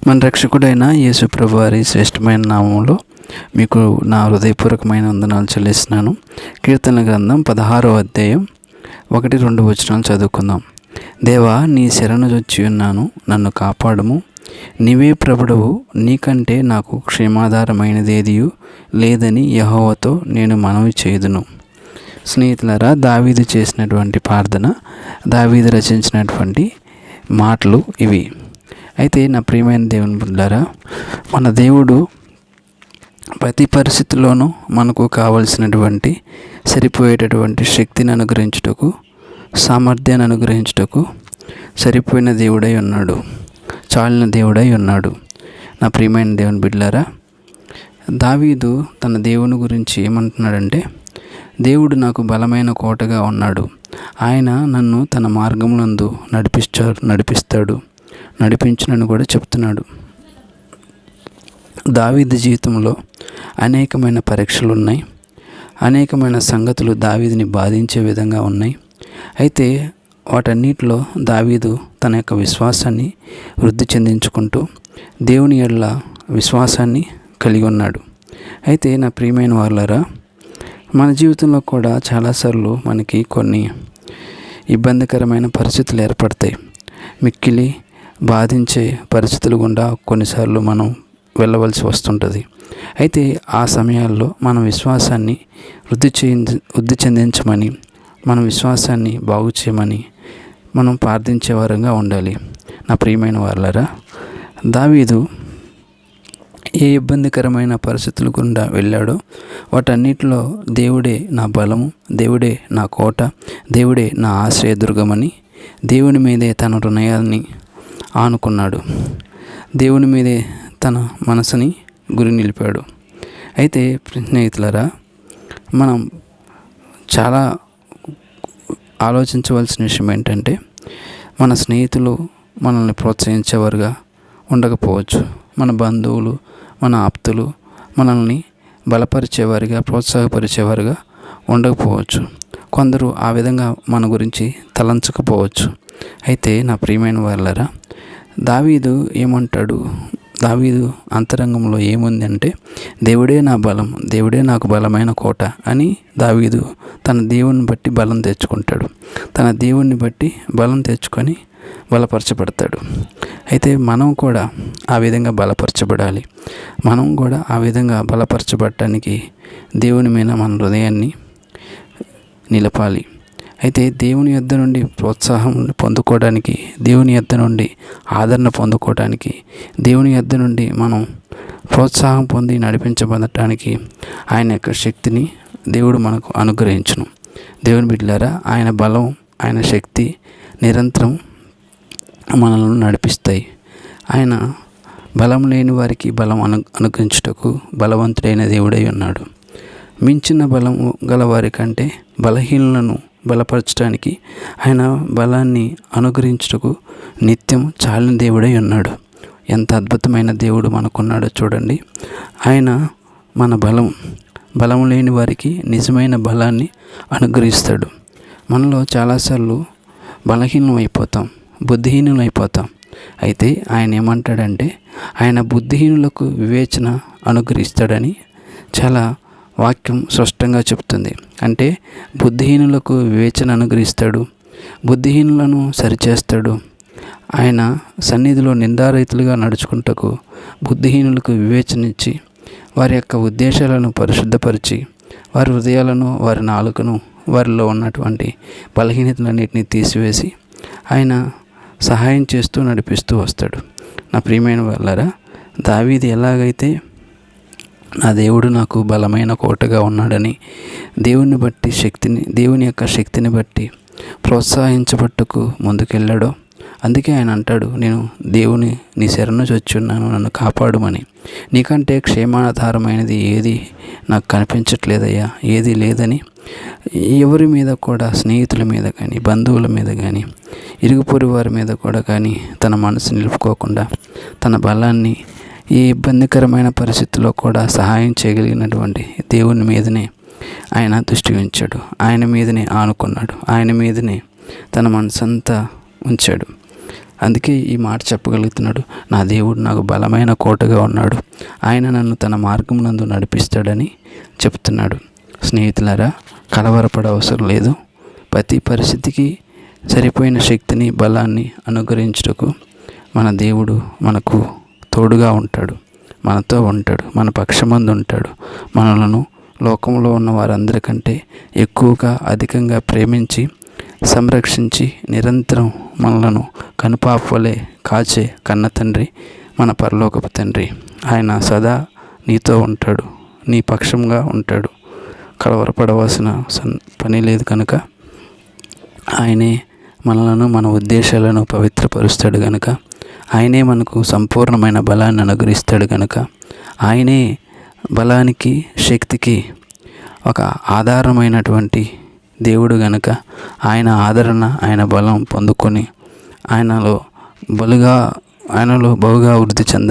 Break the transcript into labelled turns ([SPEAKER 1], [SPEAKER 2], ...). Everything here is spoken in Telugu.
[SPEAKER 1] మన రక్షకుడైన యేసు ప్రభువారి శ్రేష్టమైన నామంలో మీకు నా హృదయపూర్వకమైన వందనాలు చెల్లిస్తున్నాను. కీర్తన గ్రంథం 16వ అధ్యాయం 1-2 వచనాలు చదువుకుందాం. దేవా, నీ శరణు జొచ్చి ఉన్నాను, నన్ను కాపాడుము. నీవే ప్రభుడవు, నీకంటే నాకు క్షేమాధారమైనదేదియు లేదని యెహోవాతో నేను మనవి చేయుదును. స్నేహితులారా, దావీదు చేసినటువంటి ప్రార్థన, దావీదు రచించినటువంటి మాటలు ఇవి. అయితే నా ప్రియమైన దేవుని బిడ్డలారా, మన దేవుడు ప్రతి పరిస్థితుల్లోనూ మనకు కావలసినటువంటి సరిపోయేటటువంటి శక్తిని అనుగ్రహించుటకు, సామర్థ్యాన్ని అనుగ్రహించుటకు సరిపోయిన దేవుడై ఉన్నాడు, చాలిన దేవుడై ఉన్నాడు. నా ప్రియమైన దేవుని బిడ్డలారా, దావీదు తన దేవుని గురించి ఏమంటున్నాడంటే, దేవుడు నాకు బలమైన కోటగా ఉన్నాడు, ఆయన నన్ను తన మార్గములందు నడిపిస్తాడు, నడిపించునని కూడా చెప్తున్నాడు. దావీదు జీవితంలో అనేకమైన పరీక్షలు ఉన్నాయి, అనేకమైన సంగతులు దావీదుని బాధించే విధంగా ఉన్నాయి. అయితే వాటన్నిటిలో దావీదు తన యొక్క విశ్వాసాన్ని వృద్ధి చెందించుకుంటూ దేవుని యెడల విశ్వాసాన్ని కలిగి ఉన్నాడు. అయితే నా ప్రియమైన వాళ్ళారా, మన జీవితంలో కూడా చాలాసార్లు మనకి కొన్ని ఇబ్బందికరమైన పరిస్థితులు ఏర్పడతాయి. మిక్కిలి బాధించే పరిస్థితులు గుండా కొన్నిసార్లు మనం వెళ్ళవలసి వస్తుంటుంది. అయితే ఆ సమయాల్లో మన విశ్వాసాన్ని వృద్ధి చెందించమని, మన విశ్వాసాన్ని బాగు చేయమని మనం ప్రార్థించే వారంగా ఉండాలి. నా ప్రియమైన వాళ్ళారా, దావీదు ఏ ఇబ్బందికరమైన పరిస్థితుల గుండా వెళ్ళాడో వాటన్నిటిలో దేవుడే నా బలము, దేవుడే నా కోట, దేవుడే నా ఆశ్రయదుర్గమని దేవుని మీదే తన హృదయాన్ని ఆనుకున్నాడు, దేవుని మీదే తన మనసుని గురి నిలిపాడు. అయితే స్నేహితులారా, మనం చాలా ఆలోచించవలసిన విషయం ఏంటంటే, మన స్నేహితులు మనల్ని ప్రోత్సహించేవారుగా ఉండకపోవచ్చు, మన బంధువులు, మన ఆప్తులు మనల్ని బలపరిచేవారుగా, ప్రోత్సాహపరిచేవారుగా ఉండకపోవచ్చు. కొందరు ఆ విధంగా మన గురించి తలంచకపోవచ్చు. అయితే నా ప్రియమైన వాళ్ళారా, దావీదు ఏమంటాడు? దావీదు అంతరంగంలో ఏముంది అంటే, దేవుడే నా బలం, దేవుడే నాకు బలమైన కోట అని దావీదు తన దేవుని బట్టి బలం తెచ్చుకుంటాడు. తన దేవుణ్ణి బట్టి బలం తెచ్చుకొని బలపరచబడతాడు. అయితే మనం కూడా ఆ విధంగా బలపరచబడాలి. మనం కూడా ఆ విధంగా బలపరచబడటానికి దేవుని మీద మన హృదయాన్ని నిలపాలి. అయితే దేవుని యొద్ద నుండి ప్రోత్సాహం పొందుకోవడానికి, దేవుని యొద్ద నుండి ఆదరణ పొందుకోవడానికి, దేవుని యొద్ద నుండి మనం ప్రోత్సాహం పొంది నడిపించబడటానికి ఆయన యొక్క శక్తిని దేవుడు మనకు అనుగ్రహించును. దేవుని బిడ్డలారా, ఆయన బలం, ఆయన శక్తి నిరంతరం మనల్ని నడిపిస్తాయి. ఆయన బలం లేని వారికి బలం అనుగ్రహించుటకు బలవంతుడైన దేవుడై ఉన్నాడు. మించిన బలము గల వారి కంటే బలహీనులను బలపరచడానికి, ఆయన బలాన్ని అనుగ్రహించుటకు నిత్యం చాలిన దేవుడై ఉన్నాడు. ఎంత అద్భుతమైన దేవుడు మనకున్నాడో చూడండి. ఆయన మన బలం లేని వారికి నిజమైన బలాన్ని అనుగ్రహిస్తాడు. మనలో చాలాసార్లు బలహీనం అయిపోతాం, బుద్ధిహీనులు అయిపోతాం. అయితే ఆయన ఏమంటాడంటే, ఆయన బుద్ధిహీనులకు వివేచన అనుగ్రహిస్తాడని చాలా వాక్యం స్పష్టంగా చెప్తుంది. అంటే బుద్ధిహీనులకు వివేచన అనుగ్రహిస్తాడు, బుద్ధిహీనులను సరిచేస్తాడు. ఆయన సన్నిధిలో నిందారహితులుగా నడుచుకుంటకు బుద్ధిహీనులకు వివేచన ఇచ్చి, వారి యొక్క ఉద్దేశాలను పరిశుద్ధపరిచి, వారి హృదయాలను, వారి నాలుకను, వారిలో ఉన్నటువంటి బలహీనతలన్నింటినీ తీసివేసి ఆయన సహాయం చేస్తూ నడిపిస్తూ వస్తాడు. నా ప్రియమైన వాళ్ళారా, దావీదు ఎలాగైతే నా దేవుడు నాకు బలమైన కోటగా ఉన్నాడని దేవుని యొక్క శక్తిని బట్టి ప్రోత్సహించబట్టుకు ముందుకెళ్ళాడో, అందుకే ఆయన అంటాడు, నేను నీ శరణు చొచ్చున్నాను, నన్ను కాపాడుమని. నీకంటే క్షేమాధారమైనది ఏది నాకు కనిపించట్లేదయ్యా, ఏది లేదని ఎవరి మీద కూడా, స్నేహితుల మీద కానీ, బంధువుల మీద కానీ, ఇరుగు పొరుగు వారి మీద కూడా కానీ తన మనసు నిలుపుకోకుండా తన బలాన్ని ఈ ఇబ్బందికరమైన పరిస్థితుల్లో కూడా సహాయం చేయగలిగినటువంటి దేవుని మీదనే ఆయన దృష్టి ఉంచాడు, ఆయన మీదనే ఆనుకున్నాడు, ఆయన మీదనే తన మనసంతా ఉంచాడు. అందుకే ఈ మాట చెప్పగలుగుతున్నాడు, నా దేవుడు నాకు బలమైన కోటగా ఉన్నాడు, ఆయన నన్ను తన మార్గమునందు నడిపిస్తాడని చెప్తున్నాడు. స్నేహితులారా, కలవరపడ అవసరం లేదు. ప్రతి పరిస్థితికి సరిపోయిన శక్తిని, బలాన్ని అనుగ్రహించుటకు మన దేవుడు మనకు తోడుగా ఉంటాడు, మనతో ఉంటాడు, మన పక్షమందు ఉంటాడు. మనలను లోకంలో ఉన్న వారందరికంటే ఎక్కువగా, అధికంగా ప్రేమించి, సంరక్షించి, నిరంతరం మనలను కనుపాపవలే కాచే కన్న తండ్రి మన పరలోకపు తండ్రి. ఆయన సదా నీతో ఉంటాడు, నీ పక్షంగా ఉంటాడు. కలవరపడవలసిన పని లేదు కనుక ఆయనే మనలను, మన ఉద్దేశాలను పవిత్రపరుస్తాడు కనుక, ఆయనే మనకు సంపూర్ణమైన బలాన్ని అనుగ్రహిస్తాడు కనుక, ఆయనే బలానికి, శక్తికి ఒక ఆధారమైనటువంటి దేవుడు గనుక, ఆయన ఆదరణ, ఆయన బలం పొందుకొని ఆయనలో బహుగా వృద్ధి చెంద